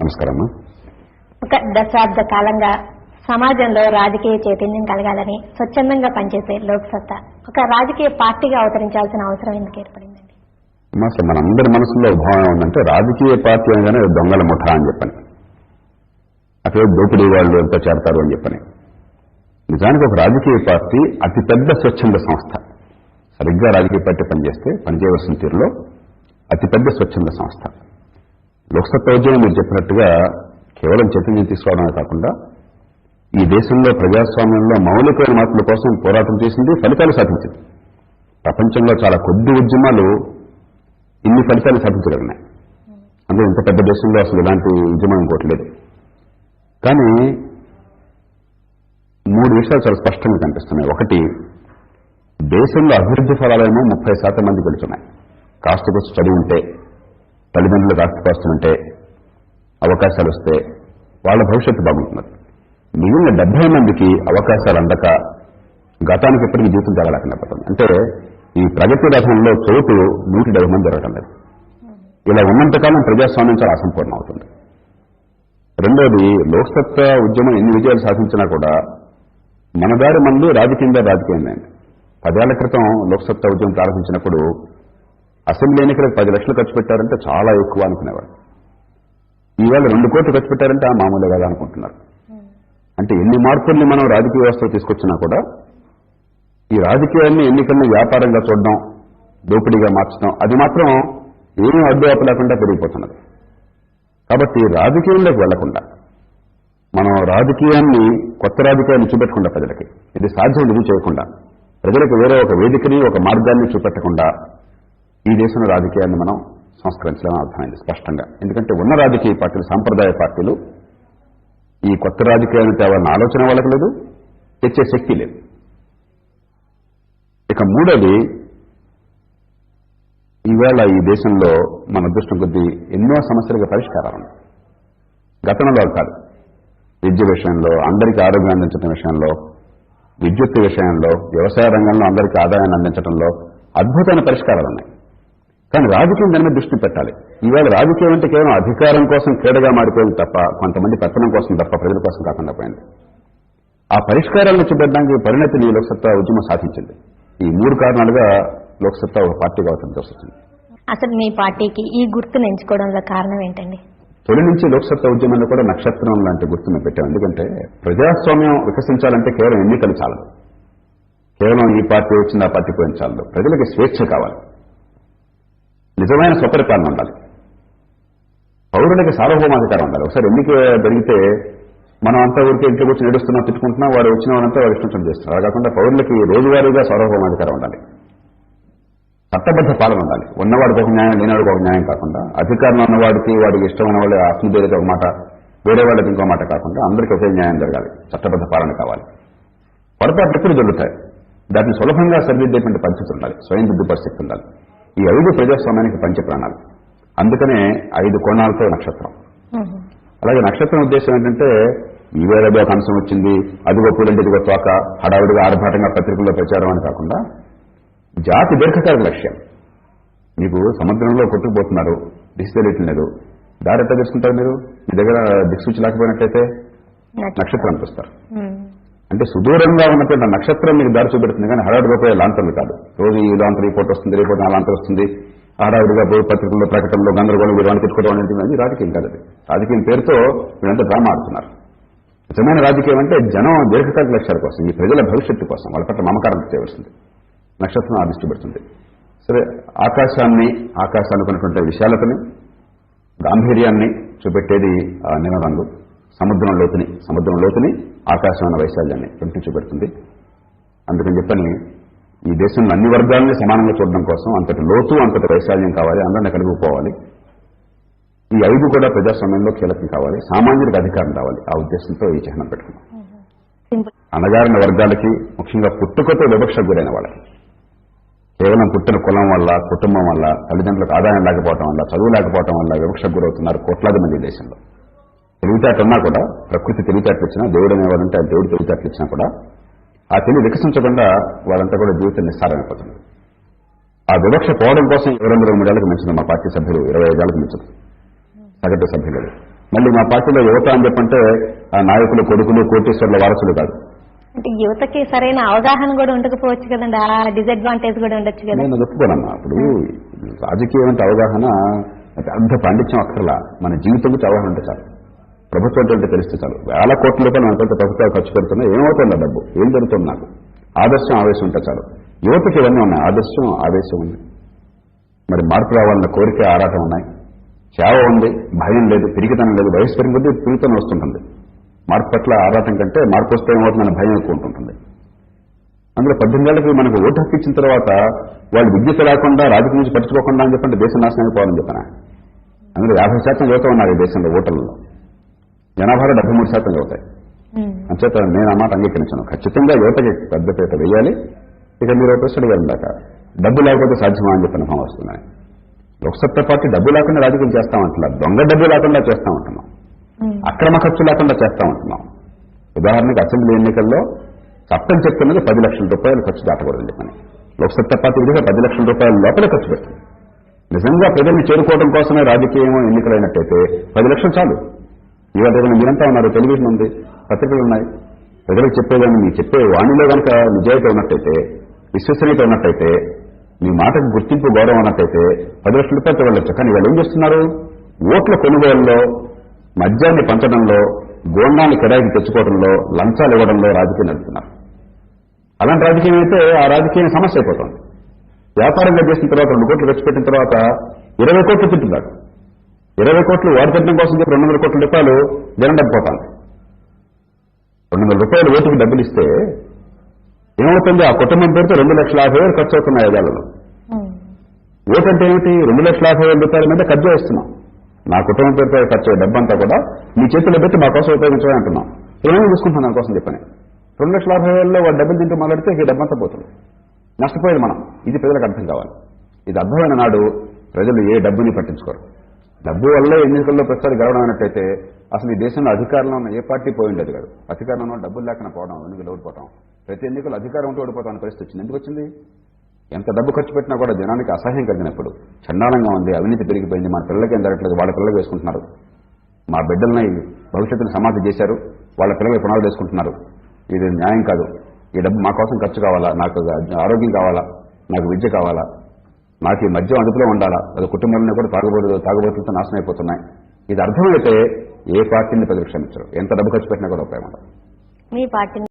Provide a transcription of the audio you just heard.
నమస్కారం. ఒక దశాబ్ద కాలంగా సమాజంలో రాజకీయ చైతన్యం కలగాలని స్వచ్ఛందంగా పనిచేసే లోక్సత్తా ఒక రాజకీయ పార్టీగా అవతరించాల్సిన అవసరం ఎందుకు ఏర్పడిందండి? అసలు మనందరి మనసులో భావం ఉందంటే రాజకీయ పార్టీ అనగానే దొంగల ముఠా అని చెప్పని, అక్కడ దోపిడీ వాళ్ళు ఎంత చేరతారు అని చెప్పని. నిజానికి ఒక రాజకీయ పార్టీ అతిపెద్ద స్వచ్ఛంద సంస్థ. సరిగ్గా రాజకీయ పార్టీ పనిచేయవలసిన తీరులో అతిపెద్ద స్వచ్ఛంద సంస్థ. లోక్సత్తా ఉద్యమం మీరు చెప్పినట్టుగా కేవలం చైతన్యం తీసుకురావడమే కాకుండా ఈ దేశంలో ప్రజాస్వామ్యంలో మౌలికమైన మార్పుల కోసం పోరాటం చేసింది, ఫలితాలు సాధించింది. ప్రపంచంలో చాలా కొద్ది ఉద్యమాలు ఇన్ని ఫలితాలు సాధించగలిగినాయి. అందులో ఇంత పెద్ద దేశంలో అసలు ఇలాంటి ఉద్యమం ఇంకోట్లేదు. కానీ 3 విషయాలు చాలా స్పష్టంగా కనిపిస్తున్నాయి. ఒకటి, దేశంలో అభివృద్ధి ఫలాలేమో 30% మందికి వెళ్తున్నాయి. కాస్త కోసం చదివి ఉంటే, తల్లిదండ్రులు కాస్త ఉంటే, అవకాశాలు వస్తే వాళ్ళ భవిష్యత్తు బాగుంటున్నది. మిగిలిన 70 మందికి అవకాశాలు అందక గతానికి ఎప్పటికీ జీవితం జరగలేకపోతుంది. అంటే ఈ ప్రగతి రథంలో చోటు 170 మంది జరగటం లేదు. ఇలా ఉన్నంతకాలం ప్రజాస్వామ్యం చాలా అసంపూర్ణం అవుతుంది. రెండోది, లోక్సత్తా ఉద్యమం ఎన్ని విజయాలు సాధించినా కూడా మన దారి మంది రాజకీయంగా రాజకీయంగా. 10 ఏళ్ల క్రితం లోక్సత్తా ఉద్యమం ప్రారంభించినప్పుడు అసెంబ్లీ ఎన్నికలకు 10 లక్షలు ఖర్చు పెట్టారంటే చాలా ఎక్కువ అనుకునేవాడు. ఈవేళ 2 కోట్లు ఖర్చు పెట్టారంటే ఆ మామూలే కదా అనుకుంటున్నారు. అంటే ఎన్ని మార్పుల్ని మనం రాజకీయ వ్యవస్థలో తీసుకొచ్చినా కూడా ఈ రాజకీయాన్ని ఎన్నికలను వ్యాపారంగా చూడడం, దోపిడీగా మార్చడం, అది మాత్రం ఏమీ అడ్డు లేకుండా పెరిగిపోతున్నది. కాబట్టి రాజకీయంలోకి వెళ్లకుండా, మనం రాజకీయాన్ని కొత్త రాజకీయాన్ని చూపెట్టకుండా, ప్రజలకి ఇది సాధ్యం రుజువు చేయకుండా, ప్రజలకు వేరే ఒక వేదికని ఒక మార్గాన్ని చూపెట్టకుండా ఈ దేశంలో రాజకీయాన్ని మనం సంస్కరించడం అర్థమైంది స్పష్టంగా. ఎందుకంటే ఉన్న రాజకీయ పార్టీలు, సాంప్రదాయ పార్టీలు ఈ కొత్త రాజకీయాన్ని తేవాలన్న ఆలోచన వాళ్ళకి లేదు, తెచ్చే శక్తి లేదు. ఇక మూడోది, ఈవేళ ఈ దేశంలో మన అదృష్టం కొద్దీ ఎన్నో సమస్యలకు పరిష్కారాలు ఉన్నాయి. గతంలో కాదు. విద్య విషయంలో, అందరికీ ఆరోగ్యం అందించడం విషయంలో, విద్యుత్ విషయంలో, వ్యవసాయ రంగంలో అందరికీ ఆదాయాన్ని అందించడంలో అద్భుతమైన పరిష్కారాలు ఉన్నాయి. కానీ రాజకీయం దాని మీద దృష్టి పెట్టాలి. ఈవేళ రాజకీయం అంటే కేవలం అధికారం కోసం క్రీడగా మారిపోయింది తప్ప, కొంతమంది పెత్తనం కోసం తప్ప, ప్రజల కోసం కాకుండా పోయింది. ఆ పరిష్కారాలను చూపెట్టడానికి పరిణతిని లోక్సత్తా ఉద్యమం సాధించింది. ఈ 3 కారణాలుగా లోక్సత్తా ఒక పార్టీగా అవతరించాల్సి వచ్చింది. అసలు మీ పార్టీకి ఈ గుర్తును ఎంచుకోవడంలో కారణం ఏంటండి? తొలి నుంచి లోక్సత్తా ఉద్యమంలో కూడా నక్షత్రం లాంటి గుర్తును పెట్టాం. ఎందుకంటే ప్రజాస్వామ్యం వికసించాలంటే కేవలం ఎన్నికలు చాలదు, కేవలం ఈ పార్టీ వచ్చింది ఆ పార్టీ పోయిన చాలదు. ప్రజలకి స్వేచ్ఛ కావాలి, నిజమైన స్వపరిపాలన ఉండాలి, పౌరులకి సార్వభౌమాధికారం ఉండాలి. ఒకసారి ఎన్నిక జరిగితే మనం అంతా ఊరికే ఇంట్లో కూర్చొని ఏడుస్తున్నా, తిట్టుకుంటున్నా, వాడు వచ్చిన వారంతా వాడు ఇష్టం చేస్తున్నారు. అలా కాకుండా పౌరులకి రోజువారీగా సార్వభౌమాధికారం ఉండాలి, చట్టబద్ధ పాలన ఉండాలి. ఉన్నవాడికి ఒక న్యాయం, లేనివాడికి ఒక న్యాయం కాకుండా, అధికారంలో ఉన్నవాడికి వాడికి ఇష్టమైన వాళ్ళు ఆత్మీయతకి ఒక మాట, వేరే వాళ్ళకి ఇంకో మాట కాకుండా అందరికీ ఒకే న్యాయం జరగాలి, చట్టబద్ధ పాలన కావాలి. పొరపాట్లు ఎప్పుడు జరుగుతాయి, దాన్ని సులభంగా సరిదిద్దేటువంటి పరిస్థితి ఉండాలి, స్వయం దిద్దు పరిస్థితి ఉండాలి. ఈ 5 ప్రజాస్వామ్యానికి పంచప్రాణాలు. అందుకనే 5 కోణాలతో నక్షత్రం. అలాగే నక్షత్రం ఉద్దేశం ఏంటంటే ఈవేళ ఒక అంశం వచ్చింది, అదిగో పూలంటే ఇదిగో తోక, హడావుడిగా ఆర్భాటంగా పత్రికల్లో ప్రచారం అని కాకుండా జాతి దీర్ఘకాలిక లక్ష్యం. మీకు సముద్రంలో కొట్టుకుపోతున్నారు, దిశ తెలియట్లేదు, దారి ఎట్లా తెలుసుకుంటారు మీరు? మీ దగ్గర దిక్సూచి లేకపోయినట్లయితే నక్షత్రం చూస్తారు. అంటే సుదూరంగా ఉన్నటువంటి నక్షత్రం మీకు దారి చూపెడుతుంది, కానీ హడావుడిగా పోయే లాంతర్లు కాదు. రోజు ఈ లాంతర్ రిపోర్ట్ వస్తుంది, రిపోర్ట్ ఆ లాంతర్ వస్తుంది, హడావుడిగా పోయి పత్రికల్లో ప్రకటనలో గందరగోళం వీరు తిట్టుకోవడం అనేది రాజకీయం కాదు. అది రాజకీయం పేరుతో వీళ్ళంతా డ్రామా ఆడుతున్నారు. నిజమైన రాజకీయం అంటే జనం దీర్ఘకాలిక లక్ష్యాల కోసం, ఈ ప్రజల భవిష్యత్తు కోసం వాళ్ళ పట్ల మమకారం చేయవలసింది. నక్షత్రం ఆ దృష్టి పెడుతుంది. సరే, ఆకాశానుకున్నటువంటి విశాలతని, గాంభీర్యాన్ని చూపెట్టేది ఆ నీలరంగు. సముద్రం లోతుని ఆకాశం అన్న వైశాల్యాన్ని పెంచి చూపెడుతుంది. అందుకని చెప్పని ఈ దేశంలో అన్ని వర్గాలని సమానంగా చూడడం కోసం అంతటి లోతు, అంతటి వైశాల్యం కావాలి, అందరినీ కలిగిపోవాలి. ఈ 5 కూడా ప్రజాస్వామ్యంలో కీలకం కావాలి, సామాన్యుడికి అధికారం రావాలి. ఆ ఉద్దేశంతో ఈ చిహ్నం పెట్టుకున్నాం. అణగారిన వర్గాలకి, ముఖ్యంగా పుట్టుకతో వివక్షకు గురైన వాళ్ళకి, కేవలం పుట్టిన కులం వల్ల, కుటుంబం వల్ల, తల్లిదండ్రులకు ఆదాయం లేకపోవడం వల్ల, చదువు లేకపోవడం వల్ల వివక్షకు గురవుతున్నారు కోట్లాది మంది దేశంలో. తెలివితేటలు ఉన్నా కూడా, ప్రకృతి తెలివితేటలు ఇచ్చినా, దేవుడు అనేవాడంటే ఆ దేవుడు తెలివితేటలు ఇచ్చినా కూడా ఆ తెలివి వికసించకుండా వాళ్ళంతా కూడా జీవితం నిస్సారమైపోతుంది. ఆ వివక్ష పోవడం కోసం 22-23 ఏళ్లకు మించదు మా పార్టీ సభ్యులు, 25 ఏళ్లకు మించదు సగటు సభ్యులు. మళ్ళీ మా పార్టీలో యువత అని చెప్పంటే ఆ నాయకులు కొడుకులు కోటీశ్వర్ల వారసులు కాదు. అంటే యువతకి సరైన అవగాహన కూడా ఉండకపోవచ్చు కదండి, ఆ డిసడ్వాంటేజ్ కూడా ఉండొచ్చు కదా. నేను చెప్పుకోనమ్మా. ఇప్పుడు రాజకీయం అంటే అవగాహన పెద్ద పాండిత్యం అక్కర్లా, మన జీవితం గురించి అవగాహన ఉంటే చాలు. ప్రభుత్వం అంటే తెలిస్తే చాలు. వేల కోట్ల రూపాయలు మన పెద్ద ప్రభుత్వాలు ఖర్చు పెడుతున్నా ఏమవుతుందా డబ్బు, ఏం జరుగుతుంది నాకు, ఆదర్శం ఆవేశం ఉంటే చాలు. యువతకి ఇవన్నీ ఉన్నాయి, ఆదర్శం ఆవేశం ఉంది, మరి మార్పు రావాలన్న కోరిక ఆరాటం ఉన్నాయి, సేవ ఉంది, భయం లేదు, తిరిగితనం లేదు. వయసు పెరిగిన కొద్దీ తిరుగుతూనే వస్తుంటుంది. మార్పు పట్ల ఆరాటం కంటే మార్పు వస్తే ఏమవుతుందన్న భయం ఎక్కువ ఉంటుంటుంది. అందులో 18 ఏళ్ళకి మనకు ఓటు హక్కు ఇచ్చిన తర్వాత వాళ్ళు విద్యుత్ లేకుండా రాజకీయం నుంచి పట్టించుకోకుండా అని చెప్పంటే దేశం నాశనం అయిపోవాలని చెప్పాను. అందులో 50% యువత ఉన్నారు ఈ దేశంలో ఓటర్లలో, జనాభాలో 73% యువతాయి. అంచేత నేను ఆ మాట అంగీకరించాను. ఖచ్చితంగా యువతకి పెద్దపీట వేయాలి. ఇక మీరు ఒక ప్రశ్న అడిగారు ఇందాక, డబ్బు లేకపోతే సాధ్యమా అని చెప్పిన భావం వస్తున్నాయి. లోక్సత్తా పార్టీ డబ్బు లేకుండా రాజకీయం చేస్తామంటున్నారు, దొంగ డబ్బు లేకుండా చేస్తామంటున్నాం, అక్రమ ఖర్చు లేకుండా చేస్తామంటున్నాం. ఉదాహరణకు అసెంబ్లీ ఎన్నికల్లో చట్టం చెప్తున్నది 10 లక్షల రూపాయలు ఖర్చు దాటకూడదని చెప్పని. లోక్సత్తా పార్టీ విధిగా 10 లక్షల రూపాయల లోపలే ఖర్చు పెడుతుంది. నిజంగా ప్రజల్ని చేరుకోవడం కోసమే రాజకీయం ఎన్నికలైనట్టయితే 10 లక్షలు చాలు. ఇవాళ మీరంతా ఉన్నారు, టెలివిజన్ ఉంది, పత్రికలు ఉన్నాయి, ప్రజలకు చెప్పేదాన్ని మీ చెప్పే వాణిలో కనుక నిజాయితీ ఉన్నట్టయితే, విశ్వసనీయత ఉన్నట్టయితే, మీ మాటకు గుర్తింపు గౌరవం ఉన్నట్టయితే 10 లక్షల రూపాయలతో వెళ్ళొచ్చు. కానీ వాళ్ళు ఏం చేస్తున్నారు, ఓట్ల కొనుగోలులో, మద్యాన్ని పంచడంలో, గోండాన్ని కిరాయికి తెచ్చుకోవడంలో, లంచాలు ఇవ్వడంలో రాజకీయం నడుపుతున్నారు. అలాంటి రాజకీయం అయితే ఆ రాజకీయం సమస్య అయిపోతుంది. వ్యాపారంగా చేసిన తర్వాత 2 కోట్లు ఖర్చు పెట్టిన తర్వాత 20 కోట్లు తింటున్నాడు. 20 కోట్లు వాడు తిట్టడం కోసం చెప్పి 200 కోట్ల రూపాయలు జనం డబ్బు పోతాను. 200 రూపాయలు ఓటుకు డబ్బులు ఇస్తే ఏమవుతుంది, ఆ కుటుంబం పేరుతో 2,50,000 ఖర్చు అవుతున్నాయి 5 ఏళ్లలో. ఓటు అంటే ఏమిటి, 2,50,000 రూపాయల మీద కబ్జా ఇస్తున్నాం. నా కుటుంబం పేరుతో ఖర్చు అయ్యే డబ్బంతా కూడా మీ చేతిలో పెట్టి మా కోసం ఉపయోగించాలని అంటున్నాం. ఏమేమి చూసుకుంటున్నాం దానికోసం చెప్పని. 2,50,000లో వాడు డబ్బులు తింటూ మొదలెడితే ఈ డబ్బంతా పోతుంది, నష్టపోయేది మనం. ఇది ప్రజలకు అర్థం కావాలి. ఇది అర్థమైన నాడు ప్రజలు ఏ డబ్బుని పట్టించుకోరు. డబ్బు వల్లే ఎన్నికల్లో ప్రస్తుతానికి గెలవడం అన్నట్టయితే అసలు ఈ దేశంలో అధికారంలో ఉన్న ఏ పార్టీ పోయి ఉండేది కాదు. అధికారంలో డబ్బులు లేకుండా పోవడం, ఎన్నికలు ఓడిపోవడం, ప్రతి ఎన్నికలు అధికారం ఉంటూ ఓడిపోతాం అనే పరిస్థితి వచ్చింది. ఎందుకు వచ్చింది, ఎంత డబ్బు ఖర్చు పెట్టినా కూడా జనానికి అసహ్యం కలిగినప్పుడు, చండాలంగా ఉంది, అవినీతి పెరిగిపోయింది, మన పిల్లలకి ఏం జరగట్లేదు, వాళ్ళ పిల్లలు వేసుకుంటున్నారు, మా బిడ్డల్ని భవిష్యత్తును సమాధి చేశారు, వాళ్ళ పిల్లలు పునాదులు వేసుకుంటున్నారు, ఇది న్యాయం కాదు, ఈ డబ్బు మా కోసం ఖర్చు కావాలా, నాకు ఆరోగ్యం కావాలా, నాకు విద్య కావాలా, నాకు ఈ మద్యం అదుపులో ఉండాలా, అది కుటుంబాలను కూడా తాగుబోతులతో నాశనం అయిపోతున్నాయి. ఇది అర్థమైతే ఏ పార్టీని ప్రతిపక్షించరు, ఎంత డబ్బు ఖర్చు పెట్టినా కూడా ఉపయోగం ఉండదు. మీ పార్టీ